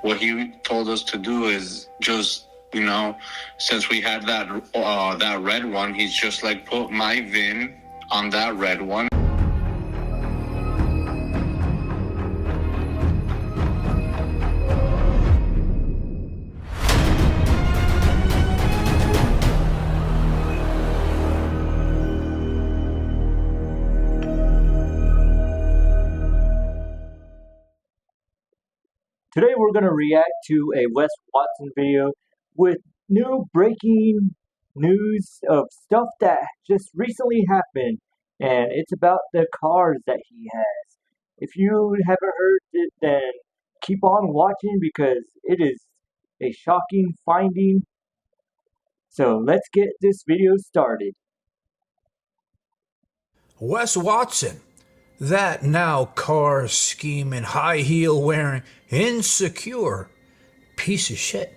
what he told us to do is just, since we had that red one, he's just like, put my VIN on that red one. Today we're going to react to a Wes Watson video with new breaking news of stuff that just recently happened, and it's about the cars that he has. If you haven't heard it, then keep on watching because it is a shocking finding. So let's get this video started. Wes Watson, that now car scheming, high heel wearing, insecure piece of shit.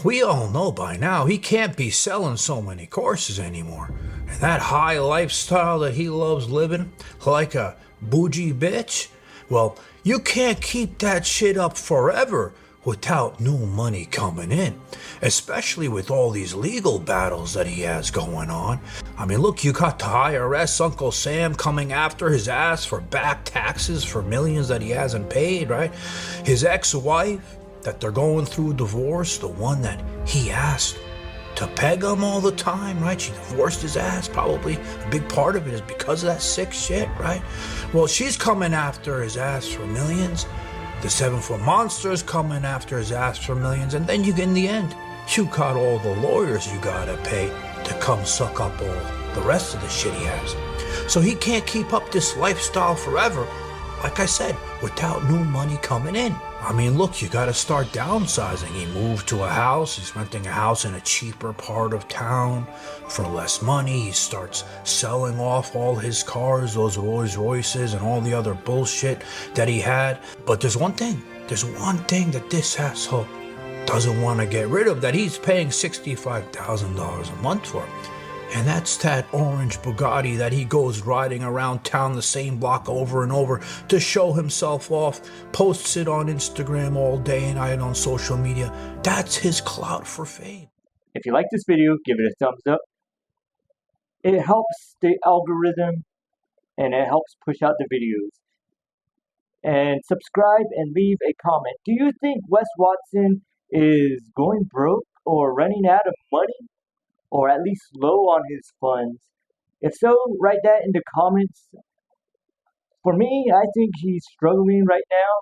We all know by now he can't be selling so many courses anymore. And that high lifestyle that he loves living like a bougie bitch, well, you can't keep that shit up forever without new money coming in, especially with all these legal battles that he has going on. I mean, look, you got the IRS, Uncle Sam coming after his ass for back taxes for millions that he hasn't paid, right? His ex-wife, that they're going through divorce, the one that he asked to peg him all the time, right? She divorced his ass, probably. A big part of it is because of that sick shit, right? Well, she's coming after his ass for millions. The 7-foot monster's coming after his ass for millions, and then in the end, you got all the lawyers you gotta pay to come suck up all the rest of the shit he has. So he can't keep up this lifestyle forever, like I said, without new money coming in. I mean, look, you gotta start downsizing. He moved to a house, he's renting a house in a cheaper part of town for less money. He starts selling off all his cars, those Rolls Royces and all the other bullshit that he had. But there's one thing that this asshole doesn't want to get rid of, that he's paying $65,000 a month for. And that's that orange Bugatti that he goes riding around town the same block over and over to show himself off, posts it on Instagram all day and night on social media. That's his clout for fame. If you like this video, give it a thumbs up. It helps the algorithm and it helps push out the videos. And subscribe and leave a comment. Do you think Wes Watson is going broke or running out of money? Or at least low on his funds? If so, write that in the comments. For me, I think he's struggling right now.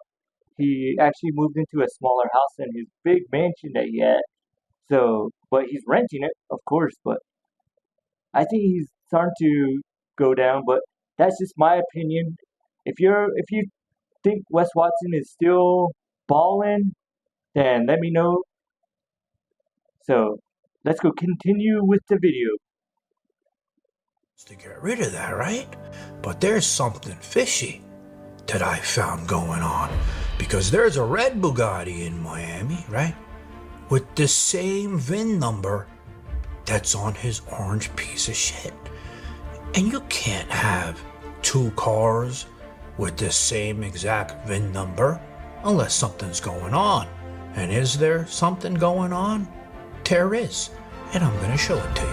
He actually moved into a smaller house than his big mansion that he had. So, but he's renting it, of course, but I think he's starting to go down, but that's just my opinion. If you think Wes Watson is still balling, then let me know. So, let's go continue with the video. To get rid of that, right? But there's something fishy that I found going on, because there's a red Bugatti in Miami, right? With the same VIN number that's on his orange piece of shit. And you can't have two cars with the same exact VIN number unless something's going on. And is there something going on? There is, and I'm going to show it to you.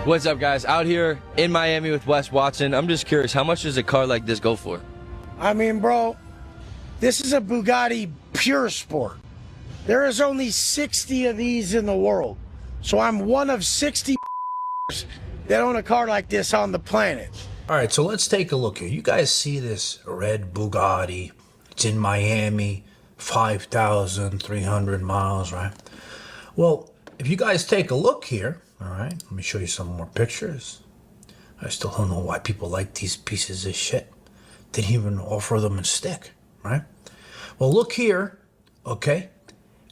What's up, guys? Out here in Miami with Wes Watson. I'm just curious, how much does a car like this go for? I mean, bro, this is a Bugatti Pure Sport. There is only 60 of these in the world. So I'm one of 60 that own a car like this on the planet. All right, so let's take a look here. You guys see this red Bugatti? It's in Miami, 5,300 miles, right? Well, if you guys take a look here, all right, let me show you some more pictures. I still don't know why people like these pieces of shit. Didn't even offer them a stick, right? Well, look here, okay,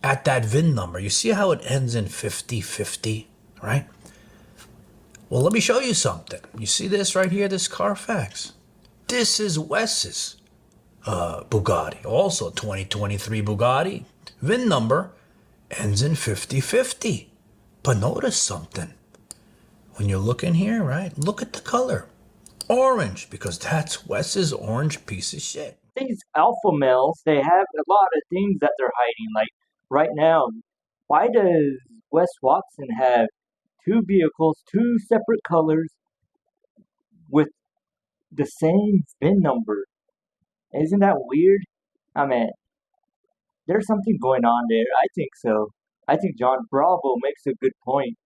at that VIN number. You see how it ends in 5050, right? Well, let me show you something. You see this right here, this Carfax? This is Wes's Bugatti, also 2023 Bugatti. VIN number ends in 5050. But notice something. When you're looking here, right, look at the color. orange, because that's Wes's orange piece of shit. These alpha males, they have a lot of things that they're hiding. Like right now, why does Wes Watson have two vehicles, two separate colors with the same VIN number? Isn't that weird? I mean, there's something going on there. I think so. I think John Bravo makes a good point.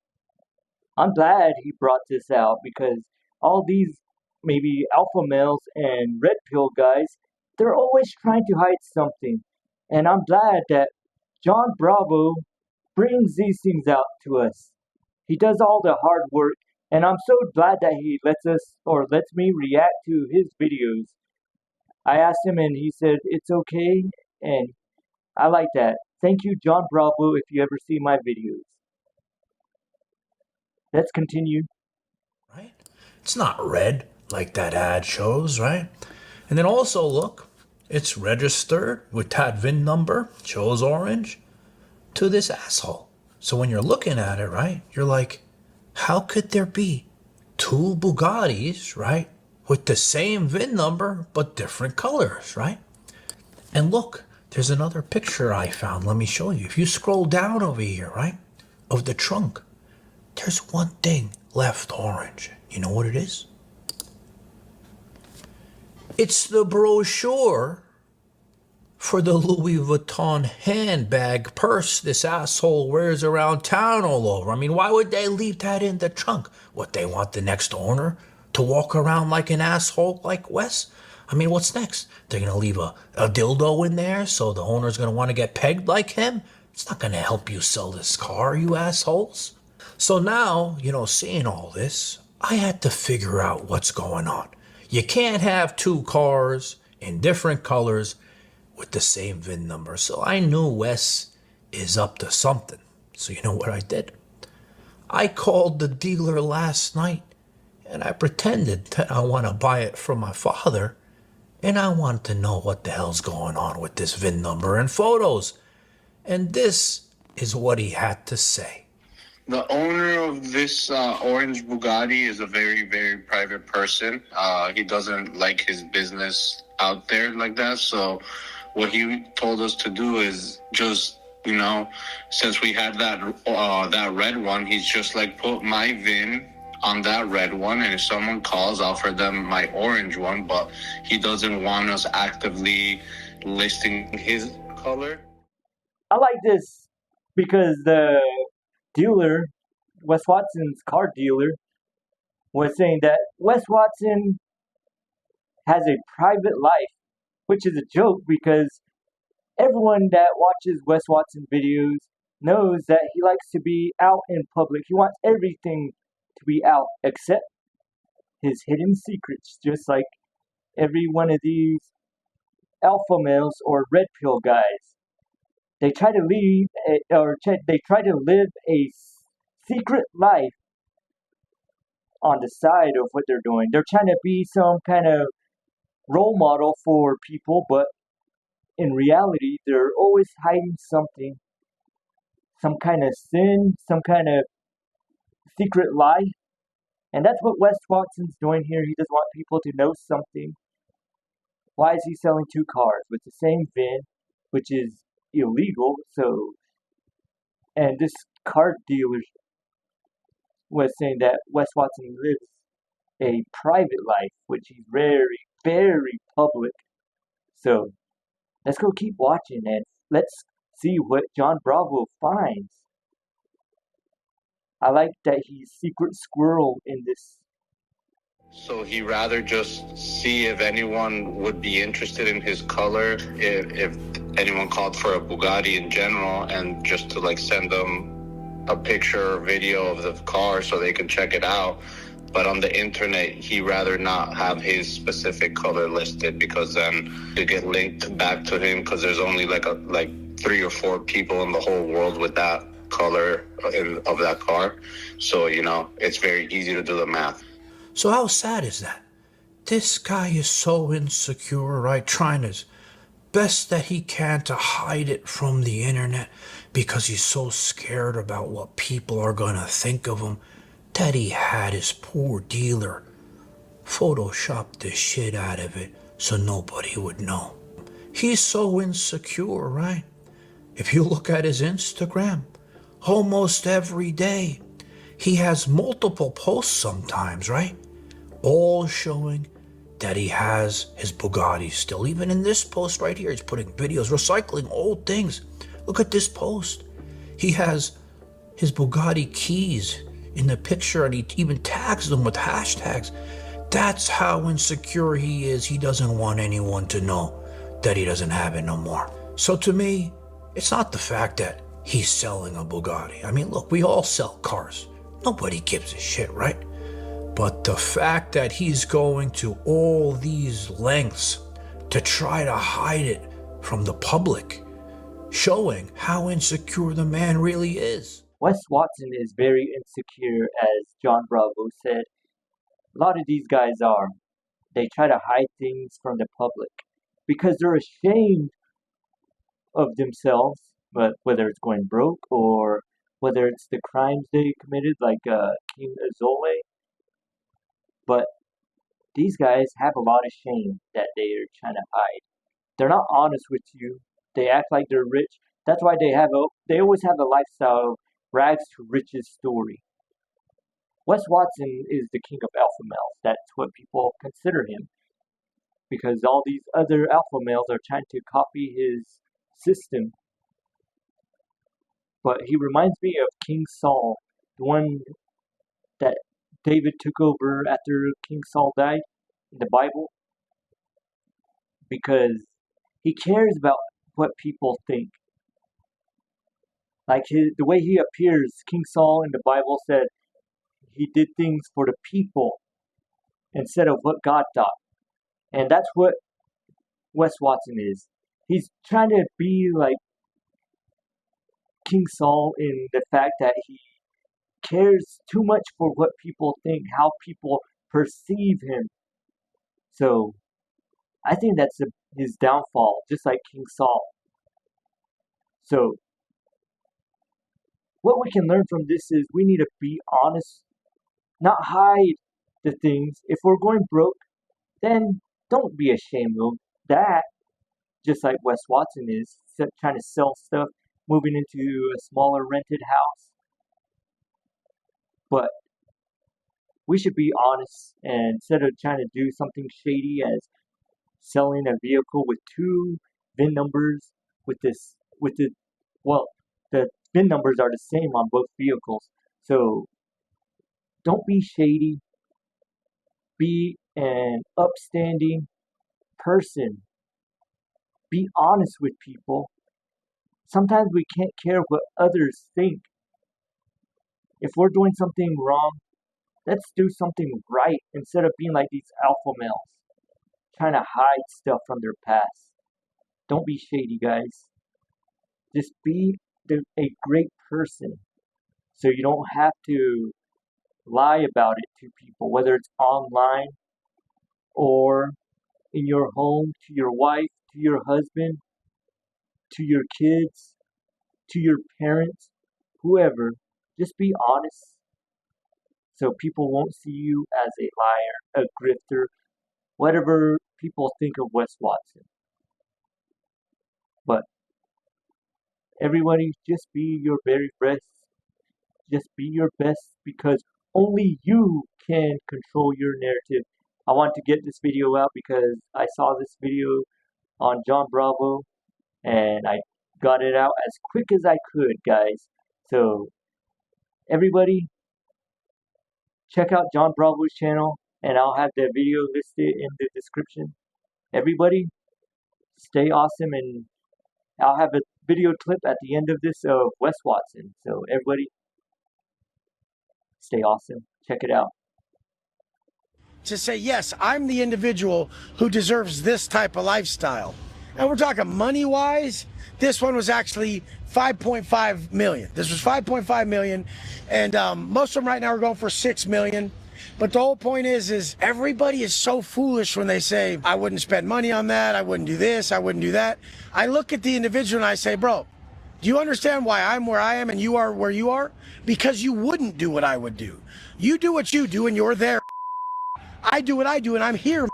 I'm glad he brought this out because all these maybe alpha males and red pill guys, they're always trying to hide something. And I'm glad that John Bravo brings these things out to us. He does all the hard work, and I'm so glad that he lets us or lets me react to his videos. I asked him and he said it's okay, and I like that. Thank you, John Bravo, if you ever see my videos. Let's continue. Right? It's not red like that ad shows, right? And then also look, it's registered with that VIN number, shows orange, to this asshole. So when you're looking at it, right, you're like, how could there be two Bugattis, right, with the same VIN number but different colors, right? And look, there's another picture I found. Let me show you. If you scroll down over here, right, of the trunk, there's one thing left orange. You know what it is? It's the brochure for the Louis Vuitton handbag purse this asshole wears around town all over. I mean, why would they leave that in the trunk? What, they want the next owner to walk around like an asshole like Wes? I mean, what's next? They're going to leave a dildo in there so the owner's going to want to get pegged like him? It's not going to help you sell this car, you assholes. So now, seeing all this, I had to figure out what's going on. You can't have two cars in different colors with the same VIN number. So I knew Wes is up to something. So you know what I did? I called the dealer last night and I pretended that I want to buy it from my father and I want to know what the hell's going on with this VIN number and photos. And this is what he had to say. The owner of this orange Bugatti is a very, very private person. He doesn't like his business out there like that. So what he told us to do is just, since we had that red one, he's just like put my VIN on that red one. And if someone calls, I'll offer them my orange one. But he doesn't want us actively listing his color. I like this because the dealer, Wes Watson's car dealer, was saying that Wes Watson has a private life, which is a joke because everyone that watches Wes Watson videos knows that he likes to be out in public. He wants everything to be out except his hidden secrets, just like every one of these alpha males or red pill guys. They try to live a secret life on the side of what they're doing. They're trying to be some kind of role model for people, but in reality, they're always hiding something, some kind of sin, some kind of secret life. And that's what Wes Watson's doing here. He just wants people to know something. Why is he selling two cars with the same VIN, which is illegal? So, and this car dealer was saying that Wes Watson lives a private life, which he's very, very public. So, let's go keep watching and let's see what John Bravo finds. I like that he's secret squirrel in this. So he rather just see if anyone would be interested in his color, if anyone called for a Bugatti in general, and just to send them a picture or video of the car so they can check it out. But on the internet, he rather not have his specific color listed because then they get linked back to him because there's only like 3 or 4 people in the whole world with that color of that car. So, it's very easy to do the math. So how sad is that? This guy is so insecure, right? Trying his best that he can to hide it from the internet because he's so scared about what people are going to think of him that he had his poor dealer photoshopped the shit out of it so nobody would know. He's so insecure, right? If you look at his Instagram, almost every day, he has multiple posts sometimes, right? All showing that he has his Bugatti still. Even in this post right here, he's putting videos, recycling old things. Look at this post. He has his Bugatti keys in the picture, and he even tags them with hashtags. That's how insecure he is. He doesn't want anyone to know that he doesn't have it no more. So to me, it's not the fact that he's selling a Bugatti. I mean, look, we all sell cars. Nobody gives a shit, right? But the fact that he's going to all these lengths to try to hide it from the public, showing how insecure the man really is. Wes Watson is very insecure, as John Bravo said. A lot of these guys are. They try to hide things from the public because they're ashamed of themselves, but whether it's going broke or whether it's the crimes they committed, like King Azole. But these guys have a lot of shame that they are trying to hide. They're not honest with you. They act like they're rich. That's why they always have a lifestyle of rags to riches story. Wes Watson is the king of alpha males. That's what people consider him. Because all these other alpha males are trying to copy his system. But he reminds me of King Saul, the one that David took over after King Saul died in the Bible. Because he cares about what people think. Like the way he appears, King Saul in the Bible said he did things for the people instead of what God thought. And that's what Wes Watson is. He's trying to be like King Saul in the fact that he cares too much for what people think, how people perceive him. So I think that's his downfall, just like King Saul. So what we can learn from this is we need to be honest, not hide the things. If we're going broke, then don't be ashamed of that, just like Wes Watson is, trying to sell stuff, moving into a smaller rented house. But we should be honest, and instead of trying to do something shady as selling a vehicle with 2 VIN numbers the VIN numbers are the same on both vehicles. So don't be shady. Be an upstanding person. Be honest with people. Sometimes we can't care what others think. If we're doing something wrong, let's do something right instead of being like these alpha males, trying to hide stuff from their past. Don't be shady, guys. Just be a great person so you don't have to lie about it to people, whether it's online or in your home, to your wife, to your husband, to your kids, to your parents, whoever. Just be honest so people won't see you as a liar, a grifter, whatever people think of Wes Watson. But everybody, just be your very best. Just be your best because only you can control your narrative. I want to get this video out because I saw this video on John Bravo and I got it out as quick as I could, guys. So everybody, check out John Bravo's channel and I'll have the video listed in the description. Everybody, stay awesome, and I'll have a video clip at the end of this of Wes Watson. So everybody, stay awesome. Check it out. To say, yes, I'm the individual who deserves this type of lifestyle. And we're talking money-wise, this one was actually 5.5 million. This was 5.5 million, and most of them right now are going for 6 million. But the whole point is everybody is so foolish when they say, I wouldn't spend money on that, I wouldn't do this, I wouldn't do that. I look at the individual and I say, bro, do you understand why I'm where I am and you are where you are? Because you wouldn't do what I would do. You do what you do and you're there. I do what I do, and I'm here.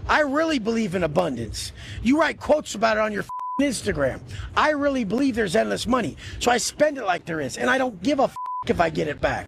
I really believe in abundance. You write quotes about it on your Instagram. I really believe there's endless money, so I spend it like there is, and I don't give a if I get it back.